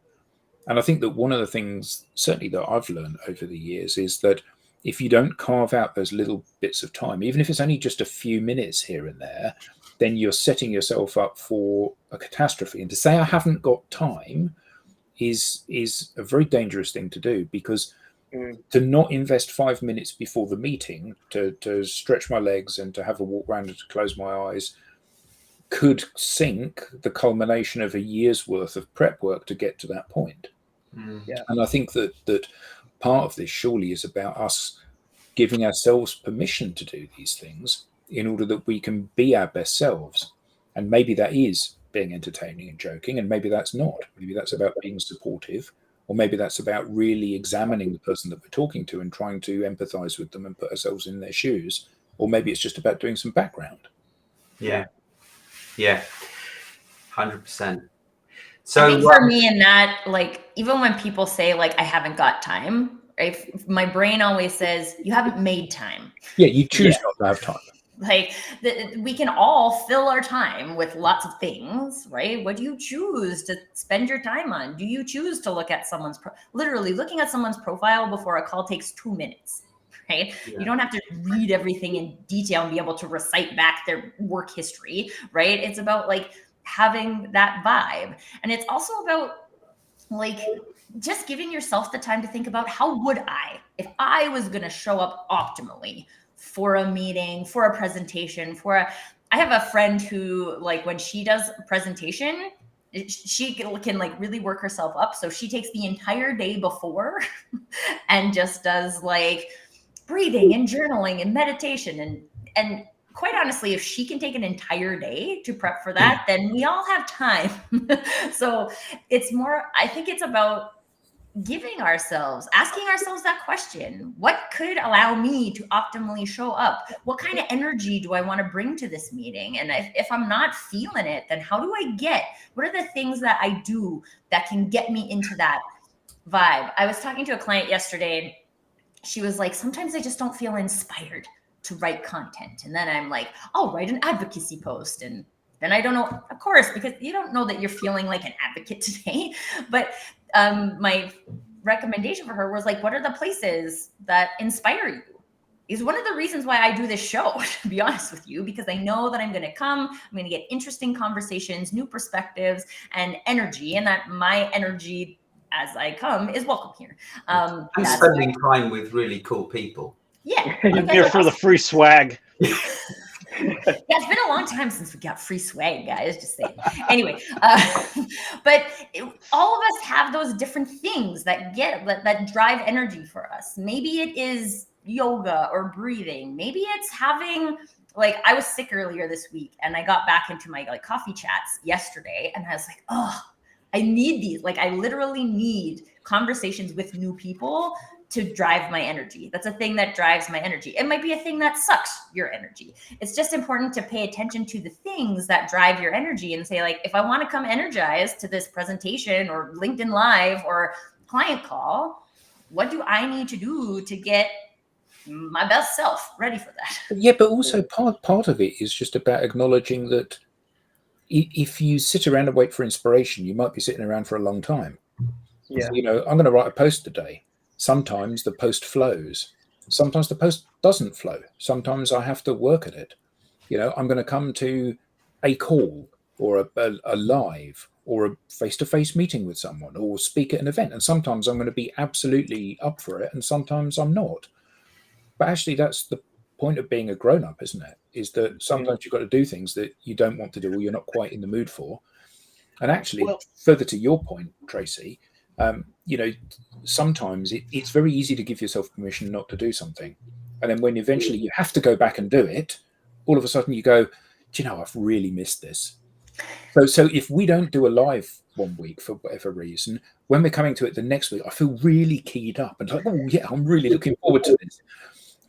And I think that one of the things, certainly that I've learned over the years, is that if you don't carve out those little bits of time, even if it's only just a few minutes here and there, then you're setting yourself up for a catastrophe. And to say I haven't got time is a very dangerous thing to do, because to not invest 5 minutes before the meeting to stretch my legs and to have a walk around and to close my eyes could sink the culmination of a year's worth of prep work to get to that point. Yeah. And I think that part of this surely is about us giving ourselves permission to do these things in order that we can be our best selves. And maybe that is being entertaining and joking, and maybe that's not. Maybe that's about being supportive, or maybe that's about really examining the person that we're talking to and trying to empathize with them and put ourselves in their shoes, or maybe it's just about doing some background. Yeah, 100%. I think So for me in that, like, even when people say like, I haven't got time, right? My brain always says, you haven't made time. Yeah, you choose not to have time. Like we can all fill our time with lots of things, right? What do you choose to spend your time on? Do you choose to look at someone's, literally looking at someone's profile before a call takes 2 minutes, right? Yeah. You don't have to read everything in detail and be able to recite back their work history, right? It's about like having that vibe. And it's also about like just giving yourself the time to think about how would I, if I was going to show up optimally for a meeting, for a presentation, I have a friend who, like, when she does a presentation, she can like really work herself up. So she takes the entire day before and just does like breathing and journaling and meditation. And quite honestly, if she can take an entire day to prep for that, then we all have time. So it's more, I think it's about asking ourselves that question. What could allow me to optimally show up? What kind of energy do I want to bring to this meeting? And if I'm not feeling it, then what are the things that I do that can get me into that vibe? I was talking to a client yesterday. She was like, sometimes I just don't feel inspired to write content. And then I'm like, I'll write an advocacy post. And then I don't know, of course, because you don't know that you're feeling like an advocate today. But my recommendation for her was like, what are the places that inspire you? Is one of the reasons why I do this show, to be honest with you, because I know that I'm going to get interesting conversations, new perspectives, and energy, and that my energy as I come is welcome here. And spending time with really cool people. Yeah. I'm here for the free swag. Yeah, it's been a long time since we got free swag, guys. Just saying. Anyway, but all of us have those different things that drive energy for us. Maybe it is yoga or breathing. Maybe it's having, like, I was sick earlier this week, and I got back into my like coffee chats yesterday, and I was like, oh, I need these. Like, I literally need conversations with new people to drive my energy. That's a thing that drives my energy. It might be a thing that sucks your energy. It's just important to pay attention to the things that drive your energy and say, like, if I want to come energized to this presentation or LinkedIn Live or client call, what do I need to do to get my best self ready for that? Yeah, but also part of it is just about acknowledging that if you sit around and wait for inspiration, you might be sitting around for a long time. Yeah. So, I'm going to write a post today. Sometimes the post flows. Sometimes the post doesn't flow. Sometimes I have to work at it. I'm going to come to a call or a live or a face-to-face meeting with someone or speak at an event. And sometimes I'm going to be absolutely up for it, and sometimes I'm not. But actually, that's the point of being a grown-up, isn't it? Is that sometimes you've got to do things that you don't want to do or you're not quite in the mood for. And actually, further to your point, Tracy, sometimes it's very easy to give yourself permission not to do something. And then when eventually you have to go back and do it, all of a sudden you go, do you know, I've really missed this. So if we don't do a live one week for whatever reason, when we're coming to it the next week, I feel really keyed up and like, oh yeah, I'm really looking forward to this.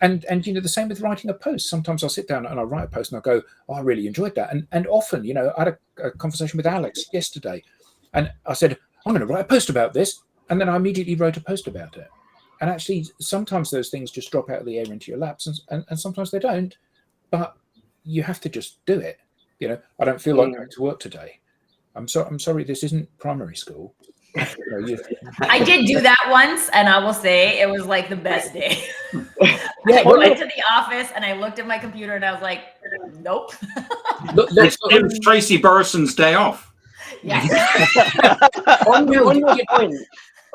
And the same with writing a post. Sometimes I'll sit down and I'll write a post and I'll go, oh, I really enjoyed that. And often, I had a conversation with Alex yesterday, and I said, I'm going to write a post about this. And then I immediately wrote a post about it. And actually, sometimes those things just drop out of the air into your laps, and sometimes they don't. But you have to just do it. I don't feel like going to work today. I'm sorry, this isn't primary school. I did do that once, and I will say it was like the best day. Yeah, I went to the office and I looked at my computer and I was like, nope. It was Tracy Burrison's day off. Yes.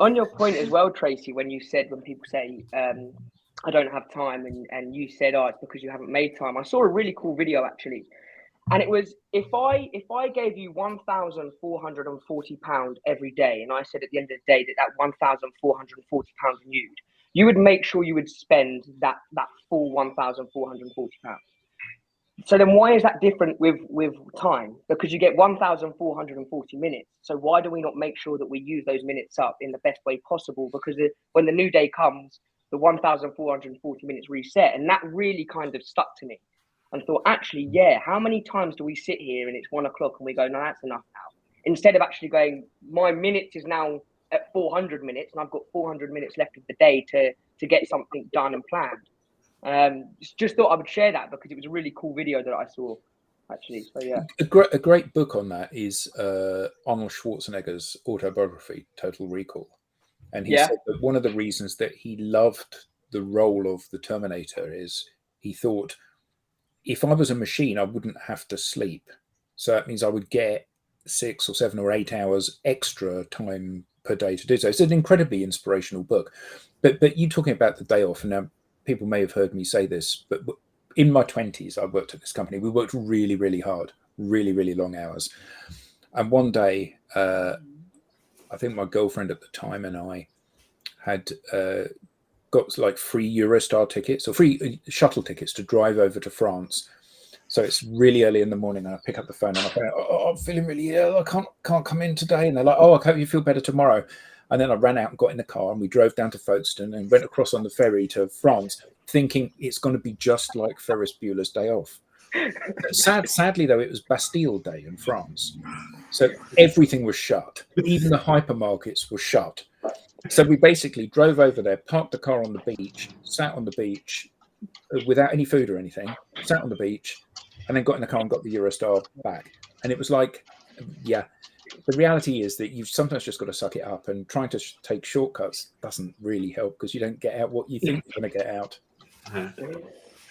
on your point as well, Tracy, when people say, I don't have time, and you said, oh, it's because you haven't made time. I saw a really cool video actually. And it was, if I gave you £1,440 every day, and I said at the end of the day that £1,440 you would make sure you would spend that full £1,440. So then why is that different with time? Because you get 1,440 minutes. So why do we not make sure that we use those minutes up in the best way possible? Because when the new day comes, the 1,440 minutes reset. And that really kind of stuck to me. And thought, actually, yeah, how many times do we sit here and it's 1 o'clock and we go, no, that's enough now? Instead of actually going, my minutes is now at 400 minutes and I've got 400 minutes left of the day to get something done and planned. Just thought I would share that because it was a really cool video that I saw, actually. So yeah, a great book on that is Arnold Schwarzenegger's autobiography, Total Recall, and he said that one of the reasons that he loved the role of the Terminator is he thought, if I was a machine, I wouldn't have to sleep, so that means I would get 6 or 7 or 8 hours extra time per day to do so. It's an incredibly inspirational book. But you talking about the day off, and now people may have heard me say this, but in my 20s, I worked at this company. We worked really, really hard, really, really long hours. And one day, I think my girlfriend at the time and I had got like free Eurostar tickets or free shuttle tickets to drive over to France. So it's really early in the morning and I pick up the phone and I go, I'm feeling really ill. I can't come in today. And they're like, I hope you feel better tomorrow. And then I ran out and got in the car and we drove down to Folkestone and went across on the ferry to France, thinking it's going to be just like Ferris Bueller's Day Off. Sadly, though, it was Bastille Day in France. So everything was shut. Even the hypermarkets were shut. So we basically drove over there, parked the car on the beach, sat on the beach without any food or anything, sat on the beach, and then got in the car and got the Eurostar back. And it was like, yeah, the reality is that you've sometimes just got to suck it up, and trying to take shortcuts doesn't really help because you don't get out what you think you're going to get out.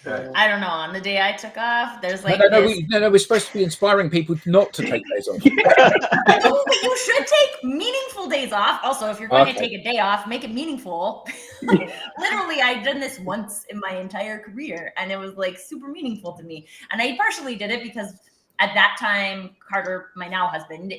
I don't know. On the day I took off, there's like no, we're supposed to be inspiring people not to take days off. No, but you should take meaningful days off. Also, if you're going to take a day off, make it meaningful. Literally, I've done this once in my entire career, and it was like super meaningful to me. And I partially did it because at that time, Carter, my now husband,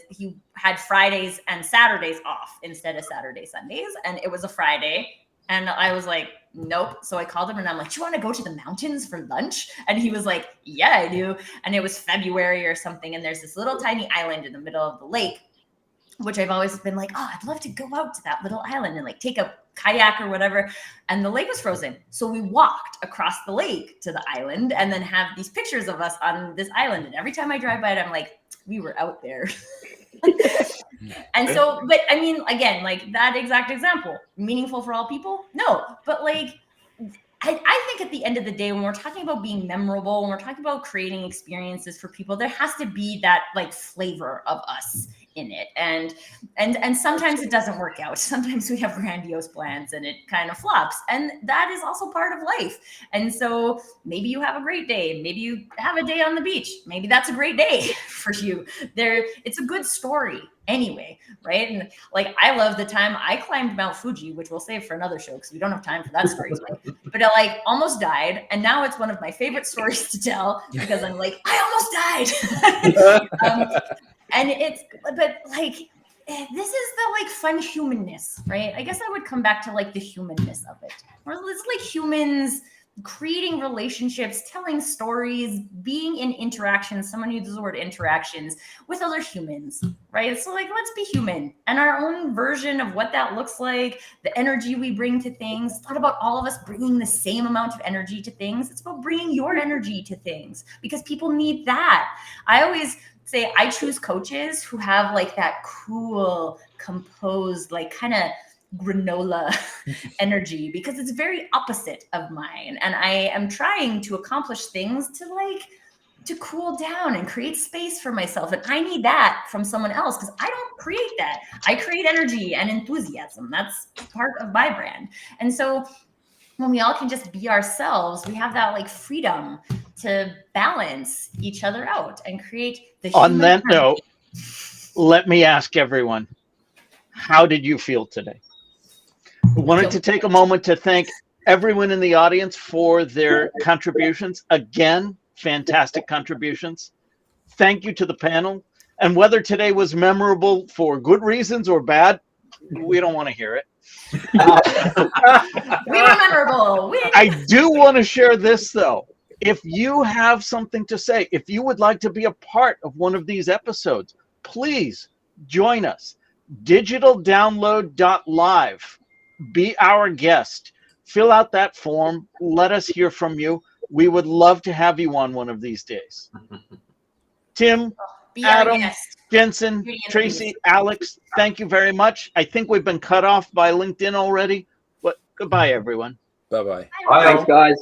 he had Fridays and Saturdays off instead of Saturday, Sundays. And it was a Friday. And I was like, nope. So I called him and I'm like, do you want to go to the mountains for lunch? And he was like, yeah, I do. And it was February or something. And there's this little tiny island in the middle of the lake, which I've always been like, oh, I'd love to go out to that little island and like take a kayak or whatever. And the lake was frozen. So we walked across the lake to the island and then have these pictures of us on this island. And every time I drive by it, I'm like, we were out there. And so, but I mean, again, like that exact example, meaningful for all people? No, but like, I think at the end of the day, when we're talking about being memorable, when we're talking about creating experiences for people, there has to be that like flavor of us in it. And sometimes it doesn't work out. Sometimes we have grandiose plans and it kind of flops. And that is also part of life. And so maybe you have a great day. Maybe you have a day on the beach. Maybe that's a great day for you. It's a good story anyway, right? And like, I love the time I climbed Mount Fuji, which we'll save for another show because we don't have time for that story today. But I like almost died. And now it's one of my favorite stories to tell because I'm like, I almost died. But like, this is the like fun humanness, right? I guess I would come back to like the humanness of it. Or it's like humans creating relationships, telling stories, being in interactions, someone uses the word interactions with other humans, right? So like, let's be human and our own version of what that looks like, the energy we bring to things. It's not about all of us bringing the same amount of energy to things. It's about bringing your energy to things because people need that. I always say I choose coaches who have like that cool, composed, like kind of granola energy because it's very opposite of mine. And I am trying to accomplish things to cool down and create space for myself. And I need that from someone else because I don't create that. I create energy and enthusiasm. That's part of my brand. And so when we all can just be ourselves, we have that like freedom to balance each other out and create the human. On that note, let me ask everyone, how did you feel today? I wanted to take a moment to thank everyone in the audience for their contributions. Again, fantastic contributions. Thank you to the panel. And whether today was memorable for good reasons or bad, we don't want to hear it. We were memorable. I do want to share this, though. If you have something to say, if you would like to be a part of one of these episodes, please join us. digitaldownload.live. Be our guest. Fill out that form. Let us hear from you. We would love to have you on one of these days. Tim, Be our Adam, guest. Jensen, Beauty and the Tracy, Beast. Alex, thank you very much. I think we've been cut off by LinkedIn already, but goodbye, everyone. Bye-bye. Bye. Thanks, guys.